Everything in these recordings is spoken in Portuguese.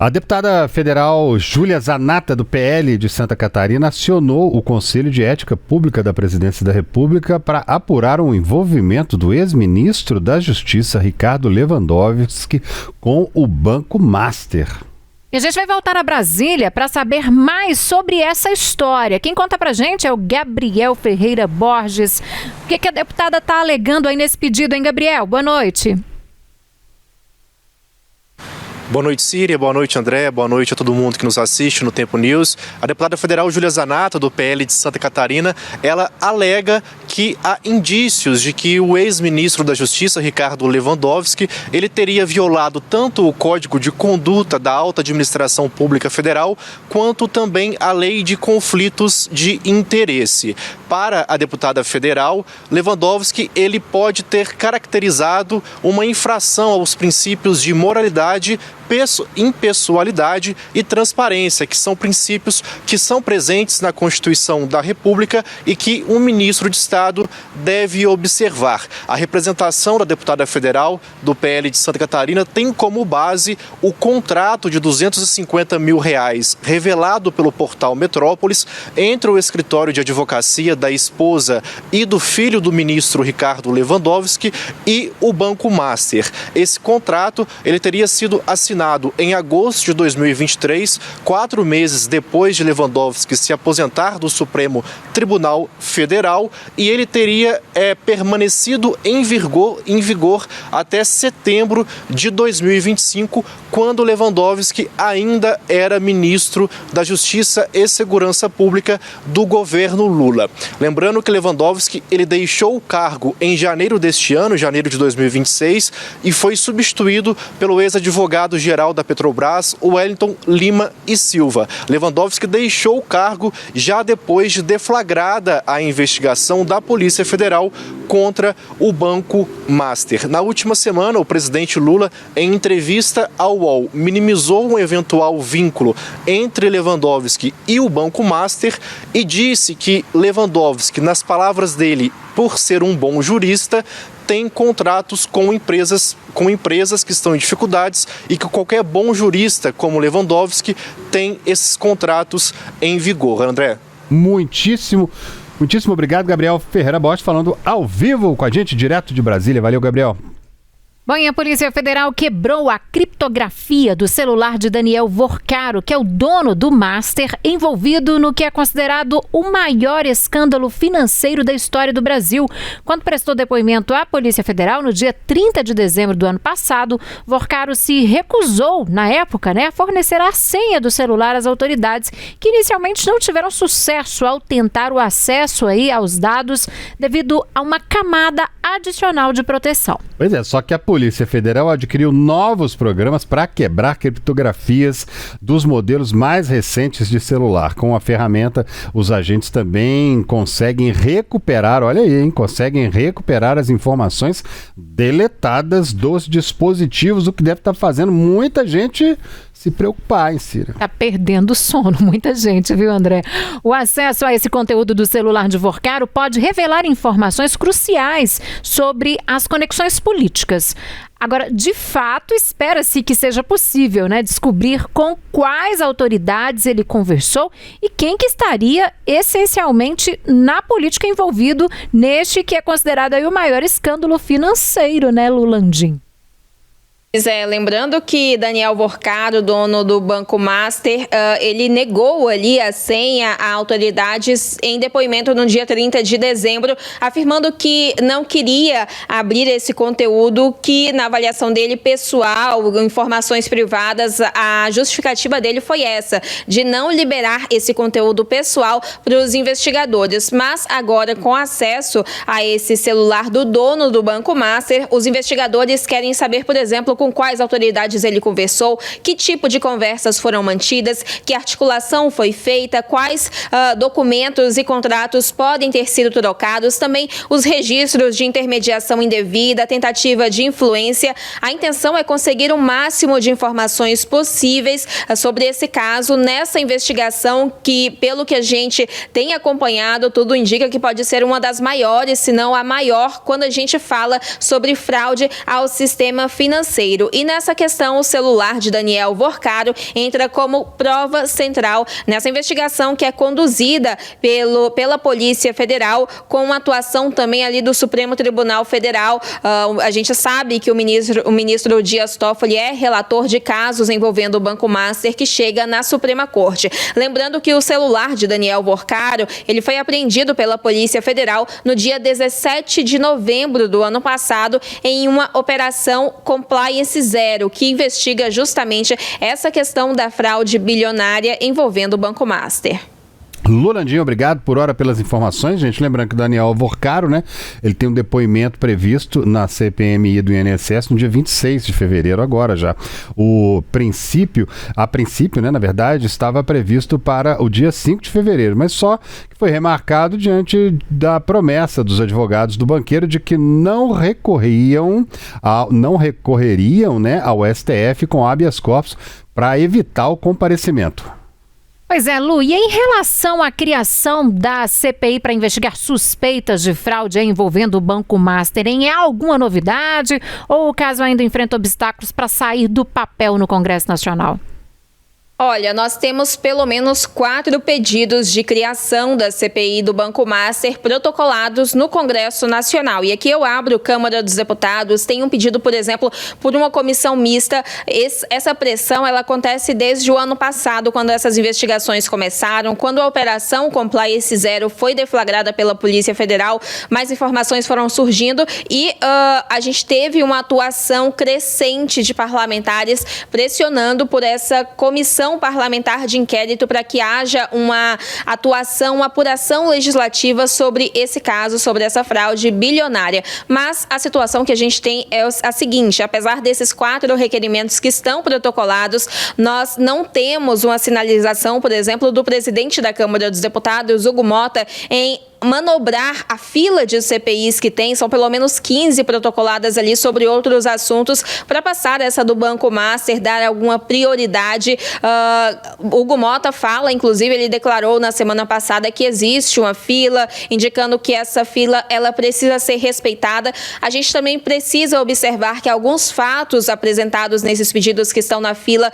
A deputada federal Júlia Zanatta, do PL de Santa Catarina, acionou o Conselho de Ética Pública da Presidência da República para apurar o envolvimento do ex-ministro da Justiça, Ricardo Lewandowski, com o Banco Master. E a gente vai voltar a Brasília para saber mais sobre essa história. Quem conta pra gente é o Gabriel Ferreira Borges. O que a deputada está alegando aí nesse pedido, hein, Gabriel? Boa noite. Boa noite, Síria. Boa noite, André. Boa noite a todo mundo que nos assiste no Tempo News. A deputada federal Júlia Zanatta, do PL de Santa Catarina, ela alega que há indícios de que o ex-ministro da Justiça, Ricardo Lewandowski, ele teria violado tanto o Código de Conduta da Alta Administração Pública Federal, quanto também a Lei de Conflitos de Interesse. Para a deputada federal, Lewandowski, ele pode ter caracterizado uma infração aos princípios de moralidade, impessoalidade e transparência, que são princípios que são presentes na Constituição da República e que um ministro de Estado deve observar. A representação da deputada federal do PL de Santa Catarina tem como base o contrato de R$250 mil revelado pelo portal Metrópolis entre o escritório de advocacia da esposa e do filho do ministro Ricardo Lewandowski e o Banco Master. Esse contrato ele teria sido assinado em agosto de 2023, 4 meses depois de Lewandowski se aposentar do Supremo Tribunal Federal, e ele teria permanecido em vigor até setembro de 2025, quando Lewandowski ainda era ministro da Justiça e Segurança Pública do governo Lula. Lembrando que Lewandowski ele deixou o cargo em janeiro deste ano, janeiro de 2026, e foi substituído pelo ex-advogado-geral da Petrobras, Wellington Lima e Silva. Lewandowski deixou o cargo já depois de deflagrada a investigação da Polícia Federal contra o Banco Master. Na última semana, o presidente Lula, em entrevista ao UOL, minimizou um eventual vínculo entre Lewandowski e o Banco Master e disse que Lewandowski, nas palavras dele, por ser um bom jurista, tem contratos com empresas que estão em dificuldades e que qualquer bom jurista como Lewandowski tem esses contratos em vigor. André? Muitíssimo obrigado, Gabriel Ferreira Borges, falando ao vivo com a gente, direto de Brasília. Valeu, Gabriel. Bom, e a Polícia Federal quebrou a criptografia do celular de Daniel Vorcaro, que é o dono do Master, envolvido no que é considerado o maior escândalo financeiro da história do Brasil. Quando prestou depoimento à Polícia Federal, no dia 30 de dezembro do ano passado, Vorcaro se recusou, na época, a fornecer a senha do celular às autoridades, que inicialmente não tiveram sucesso ao tentar o acesso aos dados devido a uma camada adicional de proteção. Pois é, só que a Polícia Federal adquiriu novos programas para quebrar criptografias dos modelos mais recentes de celular. Com a ferramenta, os agentes também conseguem recuperar, olha aí, conseguem recuperar as informações deletadas dos dispositivos, o que deve estar fazendo muita gente se preocupar, hein, Cira? Tá perdendo sono, muita gente, viu, André? O acesso a esse conteúdo do celular de Vorcaro pode revelar informações cruciais sobre as conexões políticas. Agora, de fato, espera-se que seja possível, descobrir com quais autoridades ele conversou e quem que estaria essencialmente na política envolvido neste que é considerado aí o maior escândalo financeiro, Lulandim? Lembrando que Daniel Vorcaro, dono do Banco Master, ele negou ali a senha a autoridades em depoimento no dia 30 de dezembro, afirmando que não queria abrir esse conteúdo, que na avaliação dele pessoal, informações privadas, a justificativa dele foi essa, de não liberar esse conteúdo pessoal para os investigadores. Mas agora, com acesso a esse celular do dono do Banco Master, os investigadores querem saber, por exemplo, com quais autoridades ele conversou, que tipo de conversas foram mantidas, que articulação foi feita, quais documentos e contratos podem ter sido trocados, também os registros de intermediação indevida, tentativa de influência. A intenção é conseguir o máximo de informações possíveis sobre esse caso nessa investigação que, pelo que a gente tem acompanhado, tudo indica que pode ser uma das maiores, se não a maior, quando a gente fala sobre fraude ao sistema financeiro. fevereiro. E nessa questão, o celular de Daniel Vorcaro entra como prova central nessa investigação que é conduzida pela Polícia Federal, com atuação também ali do Supremo Tribunal Federal. A gente sabe que o ministro Dias Toffoli é relator de casos envolvendo o Banco Master que chega na Suprema Corte. Lembrando que o celular de Daniel Vorcaro, ele foi apreendido pela Polícia Federal no dia 17 de novembro do ano passado em uma operação Compliance Zero, que investiga justamente essa questão da fraude bilionária envolvendo o Banco Master. Lulandinho, obrigado por hora pelas informações, gente. Lembrando que o Daniel Vorcaro, né, ele tem um depoimento previsto na CPMI do INSS no dia 26 de fevereiro, agora já. A princípio, né, na verdade, estava previsto para o dia 5 de fevereiro, mas só que foi remarcado diante da promessa dos advogados do banqueiro de que não recorreriam, né, ao STF com habeas corpus para evitar o comparecimento. Pois é, Lu, e em relação à criação da CPI para investigar suspeitas de fraude envolvendo o Banco Master, é alguma novidade ou o caso ainda enfrenta obstáculos para sair do papel no Congresso Nacional? Olha, nós temos pelo menos 4 pedidos de criação da CPI do Banco Master protocolados no Congresso Nacional. E aqui eu abro Câmara dos Deputados, tem um pedido, por exemplo, por uma comissão mista. Essa pressão, ela acontece desde o ano passado, quando essas investigações começaram, quando a Operação Compliance Zero foi deflagrada pela Polícia Federal, mais informações foram surgindo e a gente teve uma atuação crescente de parlamentares pressionando por essa comissão parlamentar de inquérito para que haja uma atuação, uma apuração legislativa sobre esse caso, sobre essa fraude bilionária. Mas a situação que a gente tem é a seguinte: apesar desses 4 requerimentos que estão protocolados, nós não temos uma sinalização, por exemplo, do presidente da Câmara dos Deputados, Hugo Mota, em manobrar a fila de CPIs que tem, são pelo menos 15 protocoladas ali sobre outros assuntos, para passar essa do Banco Master, dar alguma prioridade. Hugo Mota fala, inclusive, ele declarou na semana passada que existe uma fila, indicando que essa fila ela precisa ser respeitada. A gente também precisa observar que alguns fatos apresentados nesses pedidos que estão na fila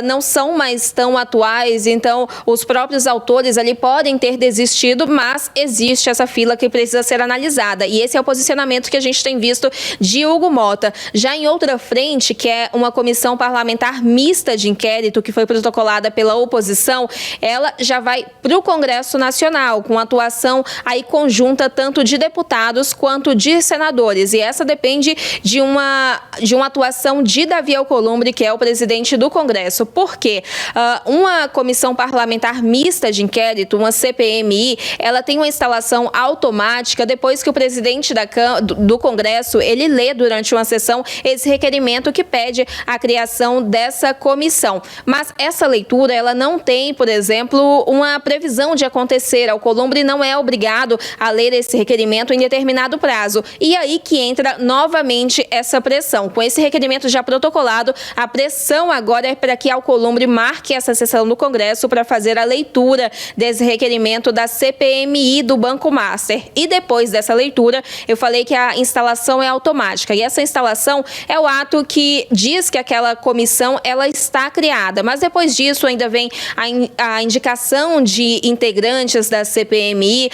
não são mais tão atuais, então os próprios autores ali podem ter desistido, mas existe essa fila que precisa ser analisada. E esse é o posicionamento que a gente tem visto de Hugo Mota. Já em outra frente, que é uma comissão parlamentar mista de inquérito, que foi protocolada pela oposição, ela já vai para o Congresso Nacional, com atuação aí conjunta tanto de deputados quanto de senadores. E essa depende de uma atuação de Davi Alcolumbre, que é o presidente do Congresso. Por quê? Uma comissão parlamentar mista de inquérito, uma CPMI, ela tem uma instalação automática depois que o presidente do Congresso, ele lê durante uma sessão esse requerimento que pede a criação dessa comissão. Mas essa leitura, ela não tem, por exemplo, uma previsão de acontecer. Alcolumbre não é obrigado a ler esse requerimento em determinado prazo. E aí que entra novamente essa pressão. Com esse requerimento já protocolado, a pressão agora é para que Alcolumbre marque essa sessão no Congresso para fazer a leitura desse requerimento da CPMI do Banco Master. E depois dessa leitura, eu falei que a instalação é automática. E essa instalação é o ato que diz que aquela comissão ela está criada. Mas depois disso ainda vem a indicação de integrantes da CPMI,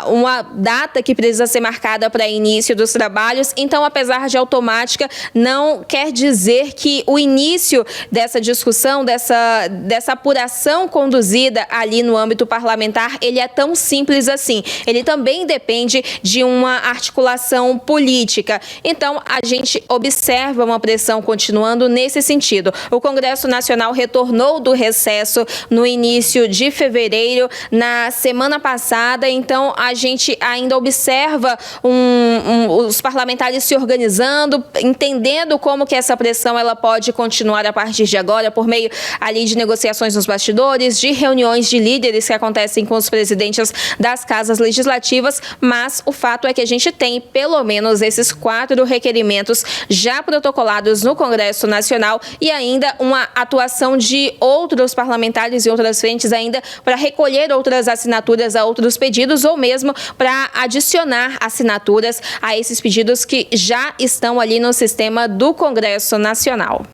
uma data que precisa ser marcada para início dos trabalhos. Então, apesar de automática, não quer dizer que o início dessa discussão, dessa apuração conduzida ali no âmbito parlamentar, ele é tão simples assim. Ele também depende de uma articulação política. Então, a gente observa uma pressão continuando nesse sentido. O Congresso Nacional retornou do recesso no início de fevereiro, na semana passada. Então, a gente ainda observa os parlamentares se organizando, entendendo como que essa pressão ela pode continuar a partir de agora, por meio ali de negociações nos bastidores, de reuniões de líderes que acontecem com os presidentes das casas legislativas, mas o fato é que a gente tem pelo menos esses 4 requerimentos já protocolados no Congresso Nacional e ainda uma atuação de outros parlamentares e outras frentes ainda para recolher outras assinaturas a outros pedidos ou mesmo para adicionar assinaturas a esses pedidos que já estão ali no sistema do Congresso Nacional.